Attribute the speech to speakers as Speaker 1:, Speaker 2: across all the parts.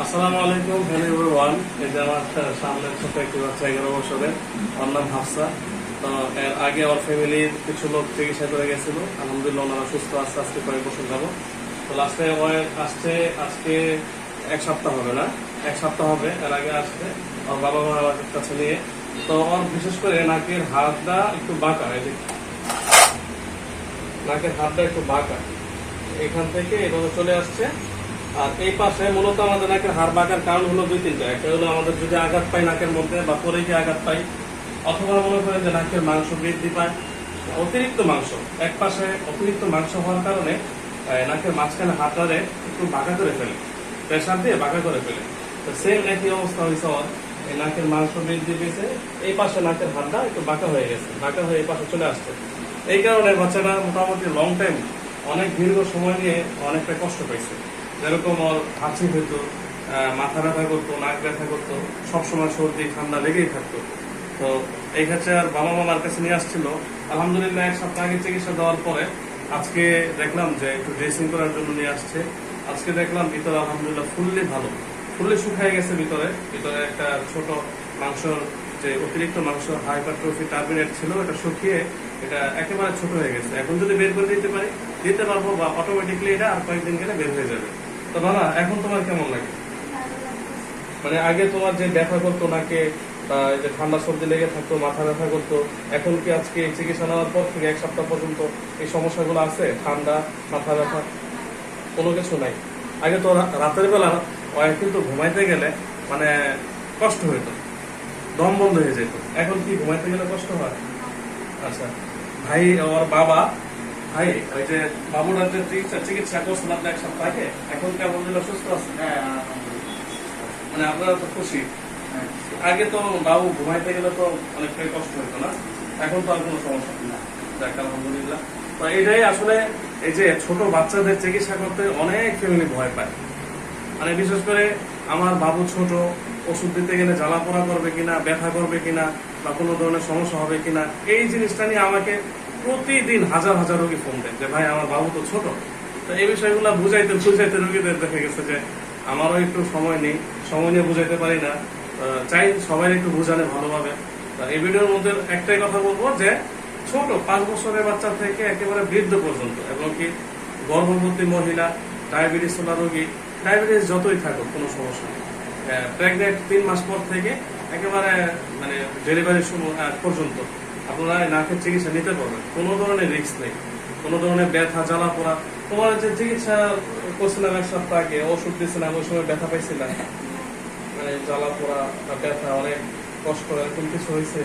Speaker 1: আসসালামু আলাইকুম, hello everyone. এই যে আমার সামনে ছোট একটি বাচ্চা 11 বছরের, ওর নাম হাফসা। তো এর আগে ওর ফ্যামিলির কিছু লোক চিকিৎসা করে গেছিল, আলহামদুলিল্লাহ ওনারা সুস্থ আছে। আজকে কয়েক বছর যাবো। তো লাস্টে আসছে আজকে এক সপ্তাহ হবে না, এক সপ্তাহ হবে। এর আগে আসছে ওর বাবা মা আমার কাছে নিয়ে। তো ওর বিশেষ করে নাকের হাতটা একটু বাঁকা, এই যে নাকের হাতটা একটু বাঁকা, এখান থেকে এভাবে চলে আসছে। আর এই পাশে মূলত আমাদের নাকের হাড় বাঁকার কারণ হলো দুই তিনটা। একটা হলো আমাদের যদি আঘাত পাই নাকের মধ্যে বা পরে গিয়ে আঘাত পাই, অথবা মনে করেন যে নাকের মাংস বৃদ্ধি পায়, অতিরিক্ত মাংস এক পাশে অতিরিক্ত মাংস হওয়ার কারণে নাকের মাঝখানে হাতটারে একটু বাঁকা করে ফেলে, প্রেশার দিয়ে বাঁকা করে ফেলে। তো সেম একই অবস্থা হয়েছে ওর, এই নাকের মাংস বৃদ্ধি পেয়েছে, এই পাশে নাকের হাতটা একটু বাঁকা হয়ে গেছে, বাঁকা হয়ে এই পাশে চলে আসছে। এই কারণে বাচ্চাটা মোটামুটি লং টাইম, অনেক দীর্ঘ সময় নিয়ে অনেকটা কষ্ট পাইছে। যেরকম ওর হাঁচি হইতো, মাথা ব্যথা করতো, নাক ব্যথা করতো, সবসময় সর্দি ঠান্ডা লেগেই থাকতো। তো এই ক্ষেত্রে আর বাবা মামার কাছে নিয়ে আসছিল। আলহামদুলিল্লাহ এক সপ্তাহ আগে চিকিৎসা দেওয়ার পরে আজকে দেখলাম যে একটু ড্রেসিং করার জন্য নিয়ে আসছে। আজকে দেখলাম ভিতরে আলহামদুলিল্লাহ ফুললি ভালো, ফুললি শুকায় গেছে। ভিতরে একটা ছোট মাংস, যে অতিরিক্ত মাংস হাইপারট্রফি টার্মিনেট ছিল, এটা শুকিয়ে এটা একেবারে ছোট হয়ে গেছে। এখন যদি বের করে দিতে পারবো, বা অটোমেটিকলি এটা আর কয়েকদিন গেলে বের হয়ে যাবে। তো বাবা, এখন তোমার কেমন লাগে? মানে আগে তোমার যে ব্যথা করতো নাকে, যে ঠান্ডা সর্দি লেগে থাকতো, মাথা ব্যথা করতো, এখন কি আজকে চিকিৎসা নেওয়ার পর থেকে এক সপ্তাহ পর্যন্ত এই সমস্যাগুলো আছে? ঠান্ডা, মাথা ব্যথা কোনো কিছু নাই? আগে তো রাতের বেলা কিন্তু ঘুমাইতে গেলে মানে কষ্ট হইতো, দম বন্ধ হয়ে যেত। এখন কি ঘুমাইতে গেলে কষ্ট হয়? আচ্ছা ভাই, ওর বাবা ভাই, ওই যে বাবুটার যে চিকিৎসা করছিলাম এক সপ্তাহ আগে, এখন কেমন দিল? সুস্থ আছে? মানে আপনারা তো খুশি? আগে তো বাবু ঘুমাইতে গেলে তো অনেকটাই কষ্ট হতো না, এখন তো আর কোনো সমস্যা না, যাক আলহামদুলিল্লাহ। তো এটাই আসলে, এই যে ছোট বাচ্চাদের চিকিৎসা করতে অনেক ফ্যামিলি ভয় পায়। মানে বিশেষ করে আমার বাবু ছোট, ওষুধ দিতে গেলে জ্বালা পোড়া করবে কিনা, ব্যথা করবে কিনা, বা কোনো ধরনের সমস্যা হবে কিনা, এই জিনিসটা নিয়ে আমাকে প্রতিদিন হাজার হাজার রোগী ফোন দেয় যে ভাই আমার বাবু তো ছোট। তো এই বিষয়গুলো বুঝাইতে রোগীদের দেখা গেছে যে আমারও একটু সময় নেই, সময় নিয়ে বুঝাইতে পারি না। চাই সবাই একটু বুঝালে ভালোভাবে। এই ভিডিওর মধ্যে একটাই কথা বলবো যে ছোট 5 বছরের বাচ্চা থেকে একেবারে বৃদ্ধ পর্যন্ত, এবং কি গর্ভবতী মহিলা, ডায়াবেটিস রোগী, ডায়াবেটিস যতই থাকুক কোনো সমস্যা নেই, প্রেগনেন্ট 3 মাস পর থেকে একেবারে মানে ডেলিভারির সময় পর্যন্ত আপনারা নাকের চিকিৎসা নিতে পারবেন। কোনো ধরনের রিস্ক নেই, কোনো ধরনের ব্যথা জ্বালা পোড়া। তোমার যে চিকিৎসা করছিলাম এক সপ্তাহ আগে, ওষুধ দিয়েছিলাম, ওই সময় ব্যথা পাইছিলাম, মানে জ্বালা পোড়া বা ব্যথা, অনেক কষ্ট, এরকম কিছু হয়েছে?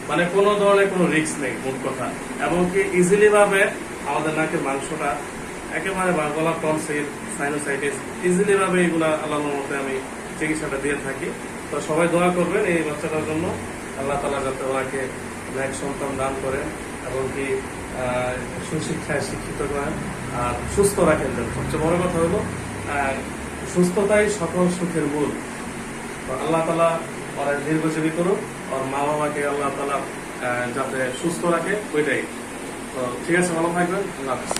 Speaker 1: মানে কোনো ধরনের কোনো রিস্ক নেই মোট কথা। এবং কি ইজিলি ভাবে আমাদের নাকের মাংসটা একেবারে, গলা টনসিল, সাইনোসাইটিস, ইজিলি ভাবে এগুলা আল্লাহর মতে আমি চিকিৎসাটা দিয়ে থাকি। তো সবাই দোয়া করবেন এই বাচ্চাটার জন্য, আল্লাহ তাআলা যাতে ওনাকে নেক সন্তান দান করেন, এবং কি সুশিক্ষায় শিক্ষিত করেন, আর সুস্থ রাখেন। সবচেয়ে বড় কথা হলো সুস্থতাই সকল সুখের মূল। আল্লাহ তাআলা ওরা দীর্ঘজীবী করুক, ওর মা বাবাকে আল্লাহ তাআলা যাতে সুস্থ রাখে, ওইটাই। তো ঠিক আছে, ভালো থাকবেন, আল্লাহ হাফেজ।